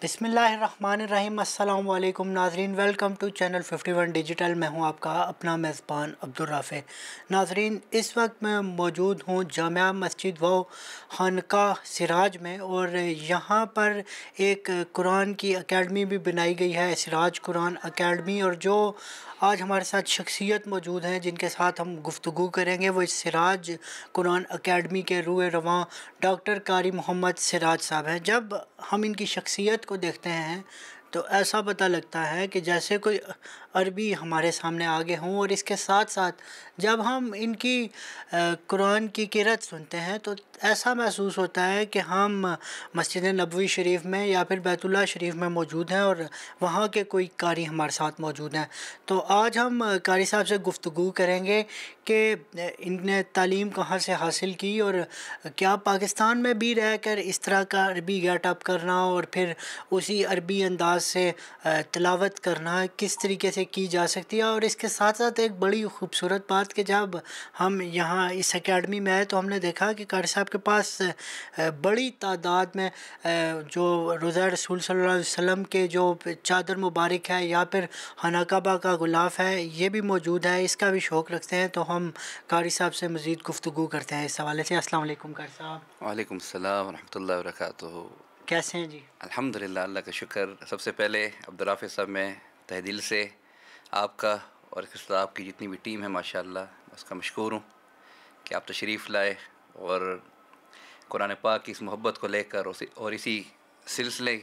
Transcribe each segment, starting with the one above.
बिस्मिल्लाहिर्रहमानिर्रहीम। अस्सलाम वालेकुम नाज़रीन, वेलकम टू चैनल 51 डिजिटल। मैं हूं आपका अपना मेज़बान अब्दुल राफ़े। नाज़रीन, इस वक्त मैं मौजूद हूं जामिया मस्जिद व खानकाह सिराज में, और यहां पर एक कुरान की एकेडमी भी बनाई गई है, सिराज कुरान एकेडमी। और जो आज हमारे साथ शख्सियत मौजूद हैं जिनके साथ हम गुफ्तगू करेंगे, वो इस सिराज कुरान एकेडमी के रूए रवां डॉक्टर कारी मोहम्मद सिराज साहब हैं। जब हम इनकी शख्सियत को देखते हैं तो ऐसा पता लगता है कि जैसे कोई अरबी हमारे सामने आगे हों, और इसके साथ साथ जब हम इनकी कुरान की किरत सुनते हैं तो ऐसा महसूस होता है कि हम मस्जिद नबवी शरीफ में या फिर बैतुल्लाह शरीफ में मौजूद हैं और वहाँ के कोई कारी हमारे साथ मौजूद हैं। तो आज हम कारी साहब से गुफ्तगू करेंगे कि इनने तालीम कहाँ से हासिल की, और क्या पाकिस्तान में भी रहकर इस तरह का अरबी गेटअप करना और फिर उसी अरबी अंदाज से तिलावत करना किस तरीके से की जा सकती है। और इसके साथ साथ एक बड़ी खूबसूरत बात कि जब हम यहाँ इस एकेडमी में आए तो हमने देखा कि कारी साहब के पास बड़ी तादाद में जो रोज़ा रसूल सल्लल्लाहु अलैहि वसल्लम के जो चादर मुबारक है या फिर खाना काबा का गुलाफ है, ये भी मौजूद है। इसका भी शौक़ रखते हैं, तो हम कारी साहब से मज़ीद गुफ्तगू करते हैं इस हवाले से। अस्सलाम वालेकुम कारी साहब। वालेकुम सलाम व रहमतुल्लाहि व बरकातुहू। कैसे हैं जी? अल्हम्दुलिल्लाह, अल्लाह का शुक्र। सबसे पहले अब्दुल राफ़ी साहब, मैं तहे दिल से आपका और इसके आपकी जितनी भी टीम है माशाअल्लाह उसका मशकूर हूँ कि आप तशरीफ़ लाए और कुरान पाक की इस मोहब्बत को लेकर और इसी सिलसिले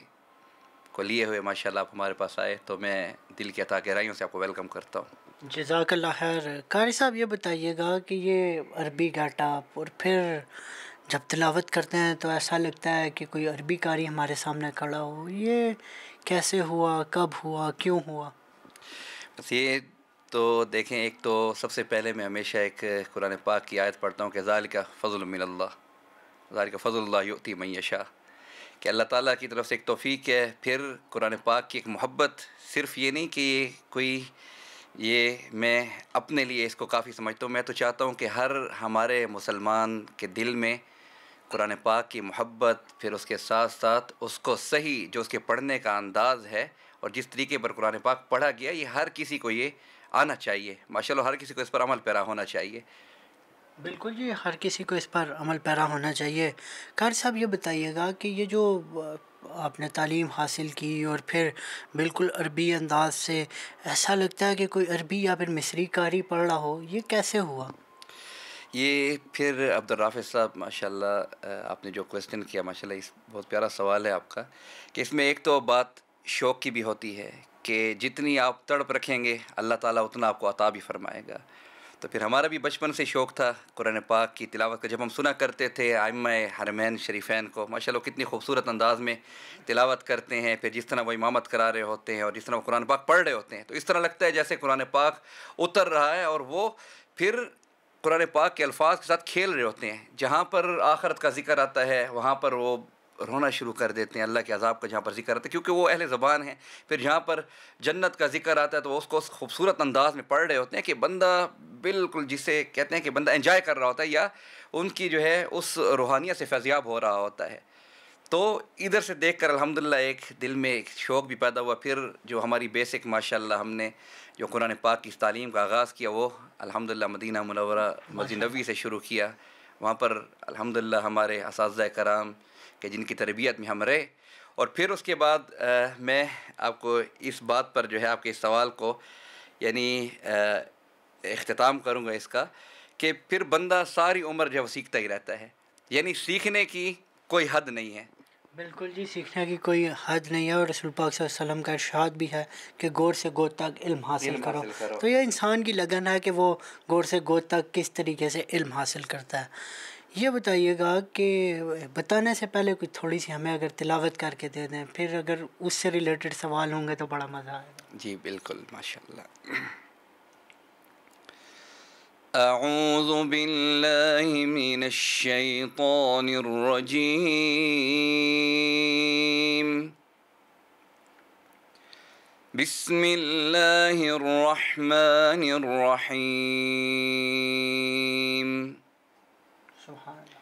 को लिए हुए माशाअल्लाह आप हमारे पास आए। तो मैं दिल की अता गहराइयों से आपको वेलकम करता हूँ। जज़ाकल्लाह खैर। कारी साहब, ये बताइएगा कि ये अरबी गेटअप और फिर जब तिलावत करते हैं तो ऐसा लगता है कि कोई अरबी कारी हमारे सामने खड़ा हो, ये कैसे हुआ, कब हुआ, क्यों हुआ? बस ये तो देखें, एक तो सबसे पहले मैं हमेशा एक कुरान पाक की आयत पढ़ता हूँ कि ज़ालिका फ़ज़्लुम मिनल्लाह, ज़ालिका फ़ज़्लुल्लाह युअती मन यशा, कि अल्लाह ताला की तरफ से एक तौफ़ीक है। फिर कुरान पाक की एक मोहब्बत, सिर्फ़ ये नहीं कि ये मैं अपने लिए इसको काफ़ी समझता हूँ। मैं तो चाहता हूँ कि हर हमारे मुसलमान के दिल में कुरान पाक की मोहब्बत, फिर उसके साथ साथ उसको सही जो उसके पढ़ने का अंदाज़ है और जिस तरीके पर कुरान पाक पढ़ा गया, ये हर किसी को ये आना चाहिए। माशाअल्लाह, हर किसी को इस पर अमल पैरा होना चाहिए। बिल्कुल जी, हर किसी को इस पर अमल पैरा होना चाहिए। कारी साहब, ये बताइएगा कि ये जो आपने तालीम हासिल की और फिर बिल्कुल अरबी अंदाज से ऐसा लगता है कि कोई अरबी या फिर मिस्री कारी पढ़ रहा हो, ये कैसे हुआ? ये फिर अब्दुल राफ़ी साहब, माशाअल्लाह आपने जो क्वेश्चन किया, माशाअल्लाह इस बहुत प्यारा सवाल है आपका, कि इसमें एक तो बात शौक़ की भी होती है कि जितनी आप तड़प रखेंगे अल्लाह ताला उतना आपको अता भी फ़रमाएगा। तो फिर हमारा भी बचपन से शौक़ था कुरान पाक की तिलावत का। जब हम सुना करते थे आइम्मा हरमैन शरीफ़ैन को, माशाअल्लाह कितनी खूबसूरत अंदाज़ में तिलावत करते हैं, फिर जिस तरह वो इमामत करा रहे होते हैं और जिस तरह वो कुरान पाक पढ़ रहे होते हैं, तो इस तरह लगता है जैसे कुरान पाक उतर रहा है और वो फिर कुरान पाक के अल्फाज के साथ खेल रहे होते हैं। जहाँ पर आखिरत का ज़िक्र आता है वहाँ पर वो रोना शुरू कर देते हैं, अल्लाह के अज़ाब का जहाँ पर ज़िक्र आता है, क्योंकि वो अहले ज़बान हैं। फिर जहाँ पर जन्नत का ज़िक्र आता है तो वो उसको उस खूबसूरत अंदाज़ में पढ़ रहे होते हैं कि बंदा बिल्कुल, जिसे कहते हैं कि बंदा एंजॉय कर रहा होता है या उनकी जो है उस रूहानियत से फैज़याब हो रहा होता है। तो इधर से देखकर अल्हम्दुलिल्लाह एक दिल में एक शौक़ भी पैदा हुआ। फिर जो हमारी बेसिक माशाअल्लाह हमने जो कुरान पाक की इस तालीम का आगाज़ किया, वो अल्हम्दुलिल्लाह मदीना मुनव्वरा मस्जिद नबवी से शुरू किया। वहाँ पर अल्हम्दुलिल्लाह हमारे असातिज़ा कराम के जिनकी तरबियत में हम रहे। और फिर उसके बाद मैं आपको इस बात पर जो है आपके इस सवाल को यानी इख्तिताम करूँगा इसका, कि फिर बंदा सारी उम्र जो है वो सीखता ही रहता है, यानी सीखने की कोई हद नहीं है। बिल्कुल जी, सीखने की कोई हद नहीं है, और रसूल पाक सल्लल्लाहु अलैहि वसल्लम का इरशाद भी है कि गौर से गौर तक इल्म हासिल करो। तो ये इंसान की लगन है कि वो गौर से गौर तक किस तरीके से इल्म हासिल करता है। ये बताइएगा कि बताने से पहले कोई थोड़ी सी हमें अगर तिलावत करके दे दें, फिर अगर उससे रिलेटेड सवाल होंगे तो बड़ा मज़ा आएगा। जी बिल्कुल, माशाअल्लाह। अऊज़ु बिल्लाहि मिनश शैतानिर रजीम। बिस्मिल्लाहिर रहमानिर रहीम। सुभान अल्लाह।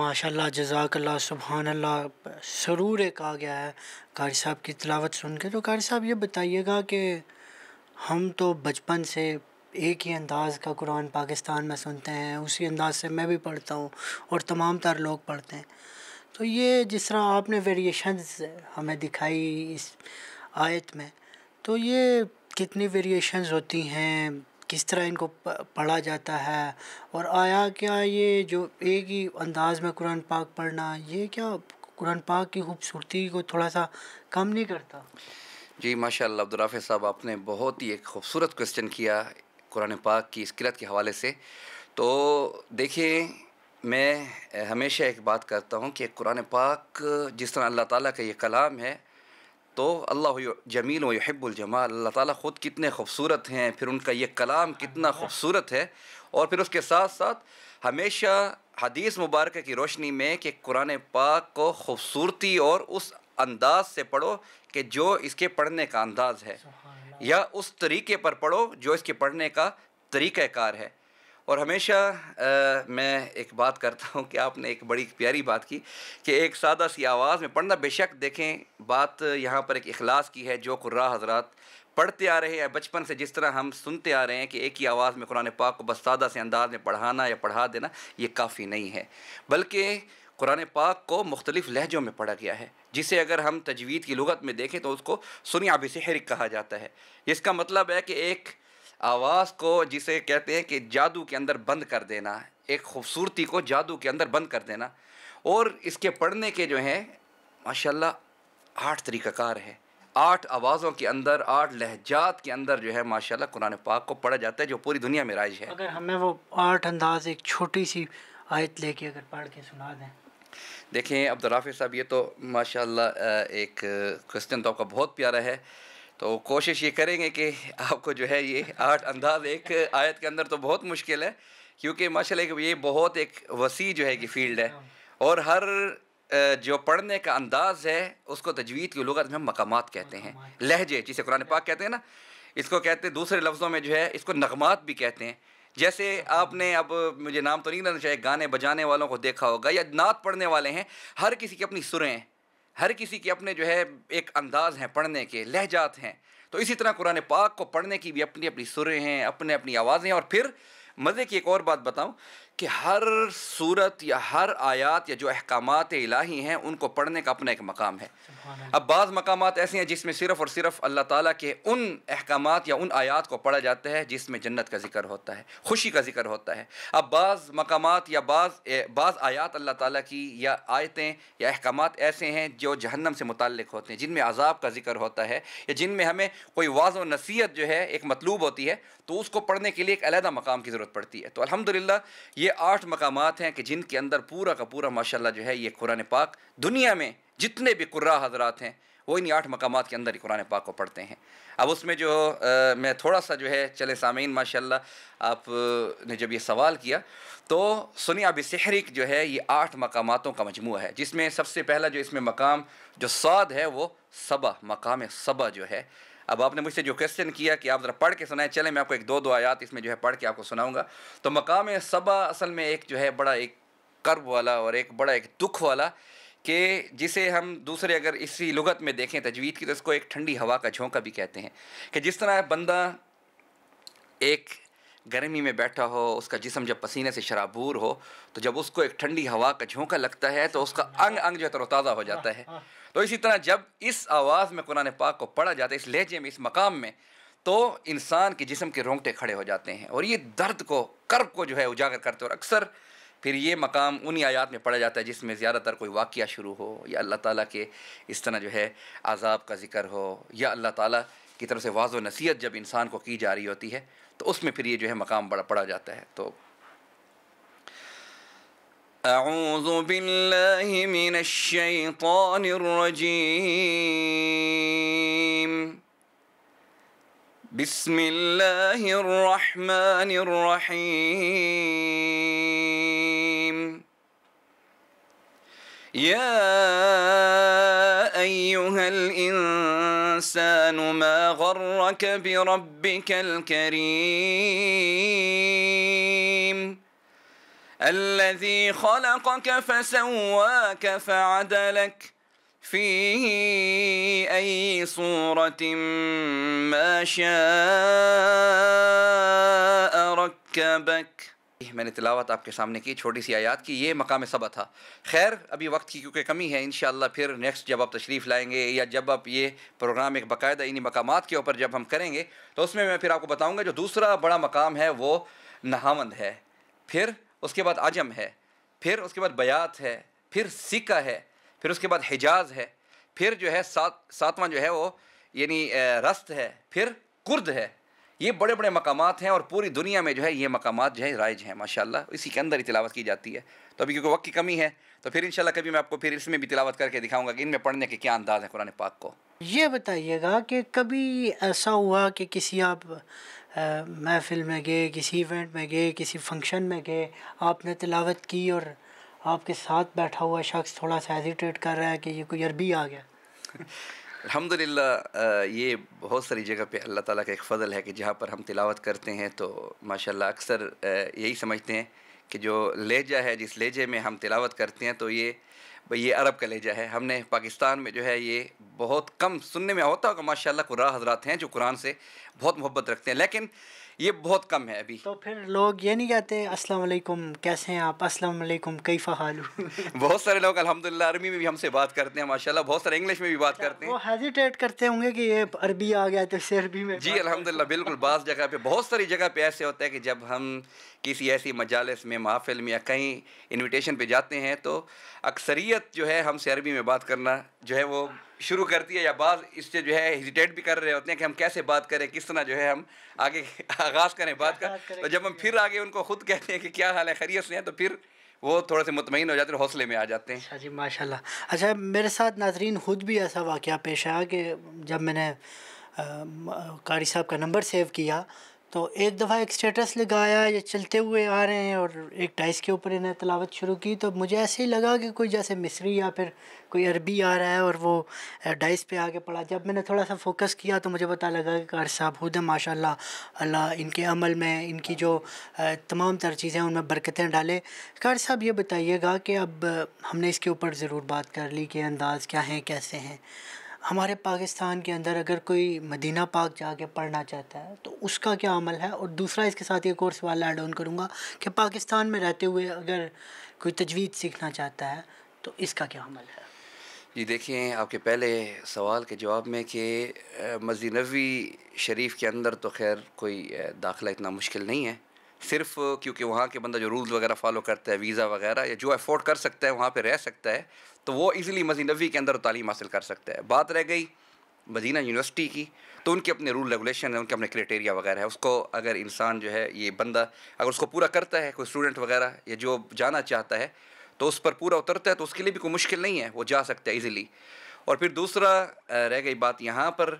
माशाल्लाह, जज़ाकल्लाह, सुभान अल्लाह। सरूर एक आ गया है कारी साहब की तिलावत सुन के। तो कारी साहब ये बताइएगा कि हम तो बचपन से एक ही अंदाज़ का कुरान पाकिस्तान में सुनते हैं, उसी अंदाज़ से मैं भी पढ़ता हूँ और तमाम तर लोग पढ़ते हैं। तो ये जिस तरह आपने वेरिएशंस हमें दिखाई इस आयत में, तो ये कितनी वेरिएशंस होती हैं, किस तरह इनको पढ़ा जाता है, और आया क्या ये जो एक ही अंदाज़ में कुरान पाक पढ़ना, ये क्या कुरान पाक की खूबसूरती को थोड़ा सा कम नहीं करता? जी माशाअल्लाह अब्दुल राफ़ी साहब, आपने बहुत ही एक खूबसूरत क्वेश्चन किया कुरान पाक की इस क़िरात के हवाले से। तो देखिए, मैं हमेशा एक बात करता हूँ कि कुरान पाक जिस तरह अल्लाह ताला का ये कलाम है, तो अल्लाह जमील व युहिब्बुल जमाल, अल्लाह ताला ख़ुद कितने खूबसूरत हैं, फिर उनका ये कलाम कितना खूबसूरत है। और फिर उसके साथ साथ हमेशा हदीस मुबारक की रोशनी में कि कुरान पाक को खूबसूरती और उस अंदाज़ से पढ़ो कि जो इसके पढ़ने का अंदाज़ है, या उस तरीक़े पर पढ़ो जो इसके पढ़ने का तरीक़ाकार है। और हमेशा मैं एक बात करता हूँ कि आपने एक बड़ी प्यारी बात की कि एक सादा सी आवाज़ में पढ़ना। बेशक देखें, बात यहाँ पर एक इखलास की है। जो कुर्रा हज़रात पढ़ते आ रहे हैं बचपन से, जिस तरह हम सुनते आ रहे हैं कि एक ही आवाज़ में कुरान पाक को बस सादा से अंदाज़ में पढ़ाना या पढ़ा देना, ये काफ़ी नहीं है। बल्कि कुरान पाक को मुख्तलिफ़ लहजों में पढ़ा गया है, जिसे अगर हम तजवीद की लुगत में देखें तो उसको सुनिया बिसिहर कहा जाता है। इसका मतलब है कि एक आवाज़ को, जिसे कहते हैं कि जादू के अंदर बंद कर देना, एक ख़ूबसूरती को जादू के अंदर बंद कर देना। और इसके पढ़ने के जो हैं माशाल्लाह 8 तरीक़ाकार है, 8 आवाज़ों के अंदर, 8 लहजात के अंदर जो है माशाल्लाह कुरान पाक को पढ़ा जाता है, जो पूरी दुनिया में राइज है। अगर हमें वो 8 अंदाज़ एक छोटी सी आयत लेके अगर पढ़ के सुना दें। देखें अब्दुल राफ़ी साहब, ये तो माशाल्लाह एक क्वेश्चन तो आपका बहुत प्यारा है। तो कोशिश ये करेंगे कि आपको जो है ये 8 अंदाज़ एक आयत के अंदर, तो बहुत मुश्किल है, क्योंकि माशाल्लाह ये बहुत एक वसी जो है कि फ़ील्ड है। और हर जो पढ़ने का अंदाज़ है उसको तजवीद की लुगत में हम मकामात कहते हैं, लहजे जिसे कुरान पाक कहते हैं ना, इसको कहते हैं दूसरे लफ्ज़ों में जो है इसको नगमात भी कहते हैं। जैसे आपने, अब मुझे नाम तो नहीं लेना चाहिए, गाने बजाने वालों को देखा होगा या नात पढ़ने वाले हैं, हर किसी की अपनी सुरें हैं, हर किसी के अपने जो है एक अंदाज़ हैं पढ़ने के, लहजात हैं। तो इसी तरह कुरान पाक को पढ़ने की भी अपनी अपनी सुरें हैं, अपने अपनी आवाज़ें हैं। और फिर मज़े की एक और बात बताऊं कि हर सूरत या हर आयत या जो अहकामात इलाही हैं उनको पढ़ने का अपना एक मकाम है। अब बाज़ मकामात ऐसे हैं जिसमें सिर्फ़ और सिर्फ अल्लाह ताला के उन अहकामात या उन आयत को पढ़ा जाता है जिसमें जन्नत का ज़िक्र होता है, खुशी का ज़िक्र होता है। अब बाज़ मकामात या बाज़ आयत अल्लाह ताला की या आयतें या अहकामात ऐसे हैं जो जहन्नम से मुताल्लिक़ होते हैं, जिनमें अज़ाब का ज़िक्र होता है या जिनमें हमें कोई वाज़ व नसीहत जो है एक मतलूब होती है, तो उसको पढ़ने के लिए एक अलहदा मकाम की ज़रूरत पड़ती है। तो अल्हम्दुलिल्लाह ये 8 मकामात हैं कि जिनके अंदर पूरा का पूरा माशाल्लाह जो है ये कुरान पाक दुनिया में जितने भी कुर्रा हज़रात हैं वो इन्हीं 8 मकामात के अंदर ही कुरान पाक को पढ़ते हैं। अब उसमें जो मैं थोड़ा सा जो है चले सामीन माशाल्लाह आपने जब ये सवाल किया तो सुनिया बिसहरिक जो है ये 8 मकामातों का मजमूआ है, जिसमें सबसे पहला जो इसमें मकाम जो साद है वो सबा, मकाम सबा जो है। अब आपने मुझसे जो क्वेश्चन किया कि आप ज़रा पढ़ के सुनाएं, चलें मैं आपको एक दो आयात इसमें जो है पढ़ के आपको सुनाऊंगा। तो मकाम सबा असल में एक जो है बड़ा एक कर्ब वाला और एक बड़ा एक दुख वाला, कि जिसे हम दूसरे अगर इसी लुगत में देखें तजवीद की तो इसको एक ठंडी हवा का झोंका भी कहते हैं। कि जिस तरह बंदा एक गर्मी में बैठा हो, उसका जिस्म जब पसीने से शराबूर हो, तो जब उसको एक ठंडी हवा का झोंका लगता है तो उसका अंग अंग जो है तरोताज़ा हो जाता है। तो इसी तरह जब इस आवाज़ में कुरान पाक को पढ़ा जाता है, इस लहजे में, इस मकाम में, तो इंसान के जिस्म के रोंगटे खड़े हो जाते हैं और ये दर्द को, कर्ब को जो है उजागर करते हैं। और अक्सर फिर ये मकाम उन्हीं आयात में पढ़ा जाता है जिसमें ज़्यादातर कोई वाक़या शुरू हो या अल्लाह ताला के इस तरह जो है आज़ाब का ज़िक्र हो या अल्लाह ताला की तरफ से वाज़ो नसीहत जब इंसान को की जा रही होती है, तो उसमें फिर ये जो है मकाम बड़ा पढ़ा जाता है। तो अऊज़ु बिल्लाहि मिनश शैतानिर रजीम, बिस्मिल्लाहिर रहमानिर रहीम, या अय्युहल इंसानु मा गर्रक बिरब्बिकल करीम, अल्लज़ी खलक़क फसव्वाक फअदलक फ़ी अय्यि सूरतिन मा शाअ रक्कबक। मैंने तिलावत आपके सामने की छोटी सी आयत की, ये मकाम सबा था। खैर अभी वक्त की क्योंकि कमी है, इंशाअल्लाह फिर नेक्स्ट जब आप तशरीफ़ लाएंगे या जब आप ये प्रोग्राम एक बाकायदा इन्हीं मकामात के ऊपर जब हम करेंगे तो उसमें मैं फिर आपको बताऊंगा। जो दूसरा बड़ा मकाम है वो नहावंद है, फिर उसके बाद अजम है, फिर उसके बाद बयात है, फिर सिका है, फिर उसके बाद हिजाज है, फिर जो है सातवां जो है वो यानी रस्त है, फिर कुर्द है। ये बड़े बड़े मकामात हैं और पूरी दुनिया में जो है ये मकामात जो है राइज हैं माशाल्लाह, इसी के अंदर ही तिलावत की जाती है। तो अभी क्योंकि वक्त की कमी है तो फिर इंशाल्लाह कभी मैं आपको फिर इसमें भी तिलावत करके दिखाऊंगा कि इनमें पढ़ने के क्या अंदाज़ है कुरान पाक को। ये बताइएगा कि कभी ऐसा हुआ कि किसी आप महफ़िल में गए, किसी इवेंट में गए, किसी फंक्शन में गए, आपने तिलावत की और आपके साथ बैठा हुआ शख्स थोड़ा सा हेजिटेट कर रहा है कि ये कोई अरबी आ गया? अल्हम्दुलिल्लाह ये बहुत सारी जगह पे अल्लाह ताला का एक फ़ज़ल है कि जहाँ पर हम तिलावत करते हैं तो माशाल्लाह अक्सर यही समझते हैं कि जो लहजा है, जिस लहजे में हम तिलावत करते हैं तो ये भाई ये अरब का लहजा है। हमने पाकिस्तान में जो है ये बहुत कम सुनने में होता होगा माशाल्लाह, कुर्रा हज़रात हैं जो कुरान से बहुत मोहब्बत रखते हैं, लेकिन ये बहुत कम है अभी। तो फिर लोग ये नहीं कहते अस्सलाम वालेकुम कैसे हैं आप, अस्सलाम वालेकुम कैफ़ा हालू? बहुत सारे लोग अल्हम्दुलिल्लाह अरबी में भी हमसे बात करते हैं माशाल्लाह, बहुत सारे इंग्लिश में भी बात करते हैं। वो हेजिटेट करते होंगे कि ये अरबी आ गया तो इसे अरबी में जी अल्हम्दुलिल्लाह बिल्कुल। बाज़ जगह पे, बहुत सारी जगह पे ऐसे होता है कि जब हम किसी ऐसी मजालिस में, महफ़िल में या कहीं इनविटेशन पे जाते हैं तो अक्सरियत जो है हमसे अरबी में बात करना जो है वो शुरू करती है, या बाज़ इससे जो है हेजिटेट भी कर रहे होते हैं कि हम कैसे बात करें, किस तरह जो है हम आगे आगाज़ करें बात का। तो जब हम फिर आगे उनको ख़ुद कहते हैं कि क्या हाल है, खैरियत से हैं, तो फिर वो थोड़े से मुतमईन हो जाते हैं, हौसले में आ जाते हैं। अच्छा जी माशाल्लाह। अच्छा मेरे साथ नाज़रीन खुद भी ऐसा वाक़या पेश आया कि जब मैंने कारी साहब का नंबर सेव किया तो एक दफ़ा एक स्टेटस लगाया, ये चलते हुए आ रहे हैं और एक डाइस के ऊपर इन्हें तिलावत शुरू की, तो मुझे ऐसे ही लगा कि कोई जैसे मिस्री या फिर कोई अरबी आ रहा है और वो डाइस पे आके पड़ा। जब मैंने थोड़ा सा फोकस किया तो मुझे पता लगा कि कारी साहब खुद माशाल्लाह, अल्लाह इनके अमल में, इनकी जो तमाम तर चीज़ें उनमें बरकतें डाले। कारी साहब ये बताइएगा कि अब हमने इसके ऊपर ज़रूर बात कर ली कि अंदाज़ क्या हैं, कैसे हैं। हमारे पाकिस्तान के अंदर अगर कोई मदीना पाक जाके पढ़ना चाहता है तो उसका क्या अमल है? और दूसरा इसके साथ एक और सवाल ऐड ऑन करूँगा कि पाकिस्तान में रहते हुए अगर कोई तजवीद सीखना चाहता है तो इसका क्या अमल है? जी देखिए, आपके पहले सवाल के जवाब में कि मस्जिद नबवी शरीफ के अंदर तो खैर कोई दाखिला इतना मुश्किल नहीं है, सिर्फ़ क्योंकि वहाँ के बंदा जो रूल्स वगैरह फ़ॉलो करता है, वीज़ा वगैरह, या जो अफोर्ड कर सकता है वहाँ पे रह सकता है, तो वो इजीली मस्जिद नबवी के अंदर तालीम हासिल कर सकता है। बात रह गई मदीना यूनिवर्सिटी की, तो उनके अपने रूल रेगुलेशन है, उनके अपने क्राइटेरिया वगैरह है। उसको अगर इंसान जो है, ये बंदा अगर उसको पूरा करता है, कोई स्टूडेंट वगैरह या जो जाना चाहता है तो उस पर पूरा उतरता है, तो उसके लिए भी कोई मुश्किल नहीं है, वो जा सकता है ईज़िली। और फिर दूसरा रह गई बात यहाँ पर,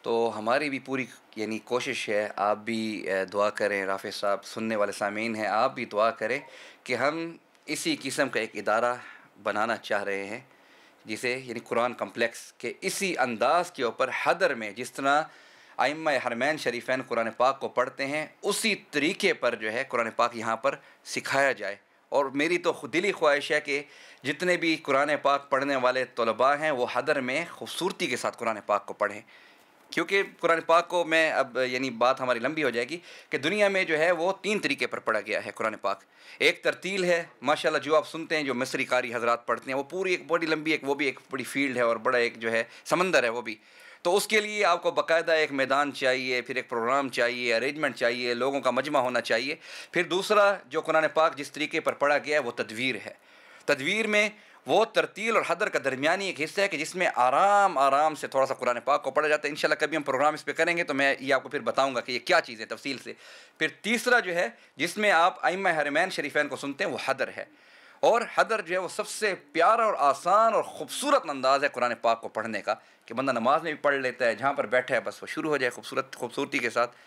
तो हमारी भी पूरी यानी कोशिश है, आप भी दुआ करें, राफ़े साहब सुनने वाले सामीन हैं, आप भी दुआ करें कि हम इसी किस्म का एक इदारा बनाना चाह रहे हैं, जिसे यानी कुरान कम्प्लेक्स के इसी अंदाज़ के ऊपर हदर में जिस तरह आइम्मा हरमैन शरीफैन कुरान पाक को पढ़ते हैं उसी तरीके पर जो है कुरान पाक यहाँ पर सिखाया जाए। और मेरी तो दिली ख्वाहिश है कि जितने भी कुरान पाक पढ़ने वाले तलबा हैं वो हदर में ख़ूबसूरती के साथ कुरान पाक को पढ़ें, क्योंकि कुरान पाक को मैं अब यानी बात हमारी लंबी हो जाएगी कि दुनिया में जो है वो 3 तरीके पर पढ़ा गया है कुरान पाक। एक तरतील है माशाल्लाह, जो आप सुनते हैं, जो मिस्री कारी हज़रात पढ़ते हैं, वो पूरी एक बड़ी लंबी एक वो भी एक बड़ी फील्ड है और बड़ा एक जो है समंदर है वो भी। तो उसके लिए आपको बाकायदा एक मैदान चाहिए, फिर एक प्रोग्राम चाहिए, अरेंजमेंट चाहिए, लोगों का मजमा होना चाहिए। फिर दूसरा जो कुरान पाक जिस तरीके पर पढ़ा गया है वो तदवीर है। तदवीर में वो तरतील और हदर का दरमियानी एक हिस्सा है कि जिसमें आराम आराम से थोड़ा सा कुरान पाक को पढ़ा जाता है। इंशाल्लाह कभी हम प्रोग्राम इस पे करेंगे तो मैं ये आपको फिर बताऊंगा कि ये क्या चीज़ है तफसील से। फिर तीसरा जो है जिसमें आप आइम्मा हरमैन शरीफैन को सुनते हैं वो हदर है। और हदर जो है वो सबसे प्यारा और आसान और ख़ूबसूरत अंदाज़ है कुरान पाक को पढ़ने का, कि बंदा नमाज में भी पढ़ लेता है, जहाँ पर बैठा है बस वो शुरू हो जाए खूबसूरती के साथ।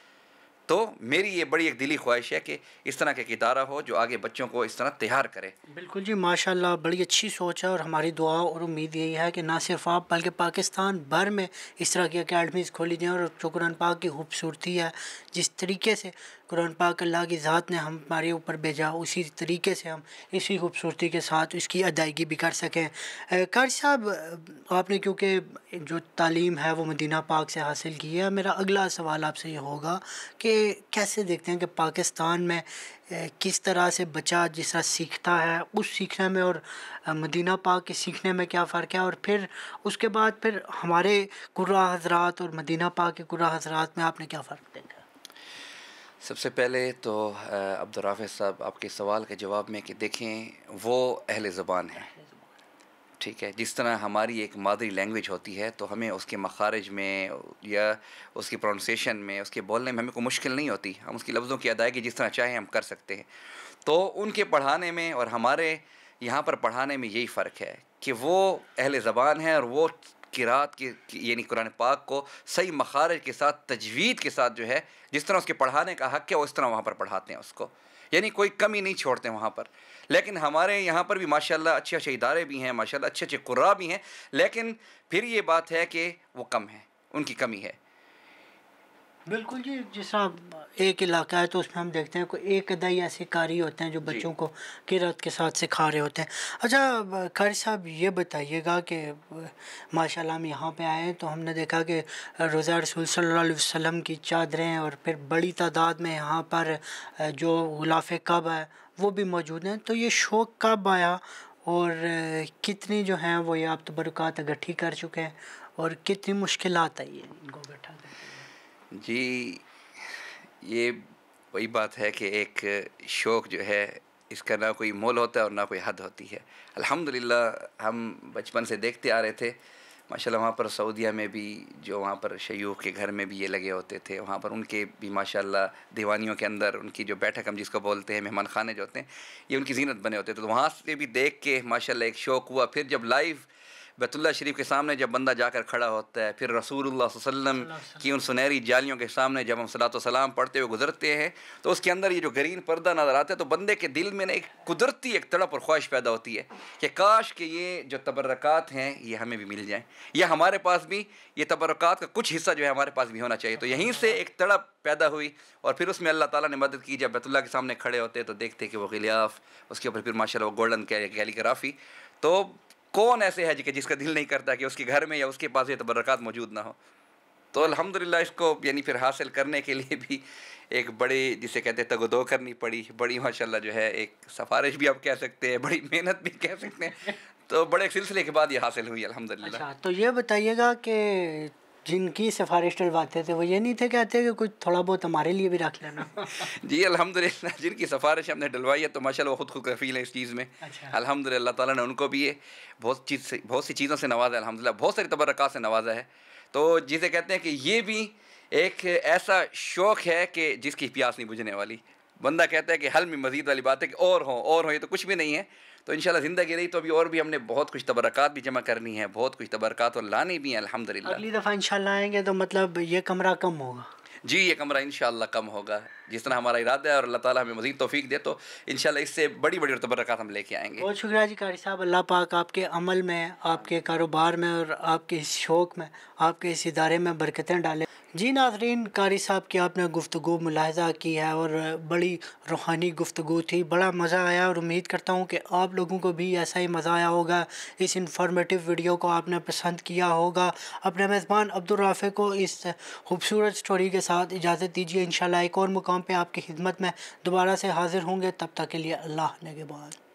तो मेरी ये बड़ी एक दिली ख्वाहिश है कि इस तरह का एक इदारा हो जो आगे बच्चों को इस तरह तैयार करे। बिल्कुल जी, माशाल्लाह, बड़ी अच्छी सोच है और हमारी दुआ और उम्मीद यही है कि ना सिर्फ आप बल्कि पाकिस्तान भर में इस तरह की अकेडमीज़ खोली जाएँ। और जो कुरान पाक की खूबसूरती है, जिस तरीके से कुरान पाक अल्लाह की ज़ात ने हमारे ऊपर भेजा, उसी तरीके से हम इसी खूबसूरती के साथ इसकी अदायगी भी कर सकें। कारी साहब, आपने क्योंकि जो तालीम है वो मदीना पाक से हासिल की है, मेरा अगला सवाल आपसे ये होगा कि कैसे देखते हैं कि पाकिस्तान में किस तरह से बच्चा जिस तरह सीखता है उस सीखने में और मदीना पाक के सीखने में क्या फ़र्क है, और फिर उसके बाद फिर हमारे कुर्रा हज़रात और मदीना पाक के कुर्रा हज़रात में आपने क्या फ़र्क देखा? सबसे पहले तो अब्दुर्राफ़े साहब आपके सवाल के जवाब में कि देखें वो अहले ज़बान है, ठीक है। जिस तरह हमारी एक मादरी लैंग्वेज होती है तो हमें उसके मखारिज में या उसकी प्रोनाउंसिएशन में, उसके बोलने में हमें कोई मुश्किल नहीं होती, हम उसकी लफ्ज़ों की अदायगी जिस तरह चाहें हम कर सकते हैं। तो उनके पढ़ाने में और हमारे यहाँ पर पढ़ाने में यही फ़र्क है कि वो अहले ज़बान है और वो किरात की यानी कुरान पाक को सही मखारिज के साथ तजवीद के साथ जो है जिस तरह उसके पढ़ाने का हक़ है उस तरह वहाँ पर पढ़ाते हैं उसको, यानी कोई कमी नहीं छोड़ते वहाँ पर। लेकिन हमारे यहाँ पर भी माशाल्लाह अच्छे अच्छे इदारे भी हैं, माशाल्लाह अच्छे अच्छे कुर्रा भी हैं, लेकिन फिर ये बात है कि वो कम है, उनकी कमी है। बिल्कुल जी, जिस तरह एक इलाका है तो उसमें हम देखते हैं कोई एक अदाई ऐसे कारी होते हैं जो जी बच्चों को किरात के साथ सिखा रहे होते हैं। अच्छा कारी साहब, ये बताइएगा कि माशाल्लाह हम यहाँ पे आए हैं तो हमने देखा कि रोज़ा रसूल सल्लल्लाहु अलैहि वसल्लम की चादरें और फिर बड़ी तादाद में यहाँ पर जो गुलाफ़ कब है वो भी मौजूद हैं। तो ये शौक़ कब आया और कितनी जो हैं वो ये आप तबरुकात इकट्ठी कर चुके हैं और कितनी मुश्किलात आई है इनको इकट्ठा करने में? जी, ये वही बात है कि एक शौक़ जो है इसका ना कोई मोल होता है और ना कोई हद होती है। अल्हम्दुलिल्लाह हम बचपन से देखते आ रहे थे माशाल्लाह, वहाँ पर सऊदीया में भी जो वहाँ पर शयूख़ के घर में भी ये लगे होते थे, वहाँ पर उनके भी माशाल्लाह दीवानियों के अंदर उनकी जो बैठक हम जिसको बोलते हैं मेहमान खाने जो होते हैं, ये उनकी ज़ीनत बने होते थे। तो वहाँ से भी देख के माशाल्लाह एक शौक़ हुआ। फिर जब लाइव बैतुल्लाह शरीफ के सामने जब बंदा जाकर खड़ा होता है, फिर रसूलुल्लाह सल्लल्लाहु अलैहि वसल्लम की उन सुनहरी जालियों के सामने जब हम सलातो सलाम पढ़ते हुए गुजरते हैं तो उसके अंदर ये जो ग्रीन पर्दा नज़र आता है तो बंदे के दिल में ना एक कुदरती एक तड़प और ख्वाहिश पैदा होती है कि काश कि ये जो तबर्रकात हैं ये हमें भी मिल जाएँ, या हमारे पास भी ये तबर्रकात का कुछ हिस्सा जो है हमारे पास भी होना चाहिए। तो यहीं से एक तड़प पैदा हुई और फिर उसमें अल्लाह ताला ने मदद की। जब बैतुल्लाह के सामने खड़े होते तो देखते कि वो गिलाफ, उसके ऊपर फिर माशाल्लाह वो गोल्डन कैलीग्राफी। तो कौन ऐसे है कि जिसका दिल नहीं करता कि उसके घर में या उसके पास ये तबर्रकात मौजूद ना हो। तो अल्हम्दुलिल्लाह इसको यानी फिर हासिल करने के लिए भी एक बड़ी जिसे कहते हैं तगदो करनी पड़ी, बड़ी माशाल्लाह जो है एक सिफारिश भी आप कह सकते हैं, बड़ी मेहनत भी कह सकते हैं। तो बड़े एक सिलसिले के बाद ये हासिल हुई अल्हम्दुलिल्लाह। अच्छा, तो ये बताइएगा कि जिनकी सिफारिश डलवाते थे वो ये नहीं थे कहते कि कुछ थोड़ा बहुत हमारे लिए भी रख लेना? जी अल्हम्दुलिल्लाह, जिनकी सिफारिश हमने डलवाई है तो माशाल्लाह वो खुद कफ़ील है इस चीज़ में। अच्छा। अल्हम्दुलिल्लाह अल्लाह ताला ने उनको भी ये बहुत सी चीज़ों से नवाजा है अल्हम्दुलिल्लाह, बहुत सारी तबर्रकात से नवाजा है। तो जिसे कहते हैं कि ये भी एक ऐसा शौक़ है कि जिसकी प्यास नहीं बुझने वाली। बंदा कहता है कि हल में मज़ीद वाली बात है कि और हो, ये तो कुछ भी नहीं है। तो इंशाल्लाह ज़िंदगी रही तो अभी और भी हमने बहुत कुछ तबरक़ात भी जमा करनी है, बहुत कुछ तबरक़ात और लानी भी हैं अल्हम्दुलिल्लाह। अगली दफ़ा इंशाल्लाह आएँगे तो मतलब ये कमरा कम होगा। जी, ये कमरा इंशाल्लाह कम होगा, जिस तरह हमारा इरादा है और अल्लाह ताला हमें मज़ीद तौफ़ीक दे तो इंशाल्लाह इससे बड़ी-बड़ी तबरक़ात हम लेके आएँगे। बहुत शुक्रिया जी कारी साहब। अल्लाह पाक आपके अमल में, आपके कारोबार में और आपके इस शौक़ में, आपके इस इदारे में बरकतें डाले। जी नाज़रीन, कारी साहब की आपने गुफ्तगू मुलाहिज़ा की है और बड़ी रूहानी गुफ्तगू थी। बड़ा मज़ा आया और उम्मीद करता हूँ कि आप लोगों को भी ऐसा ही मज़ा आया होगा। इस इन्फॉर्मेटिव वीडियो को आपने पसंद किया होगा। अपने मेज़बान अब्दुल राफ़े को इस खूबसूरत स्टोरी के साथ इजाज़त दीजिए। इंशाल्लाह एक और मुकाम पे आपकी खिदमत में दोबारा से हाज़िर होंगे। तब तक के लिए अल्लाह ने के बाद।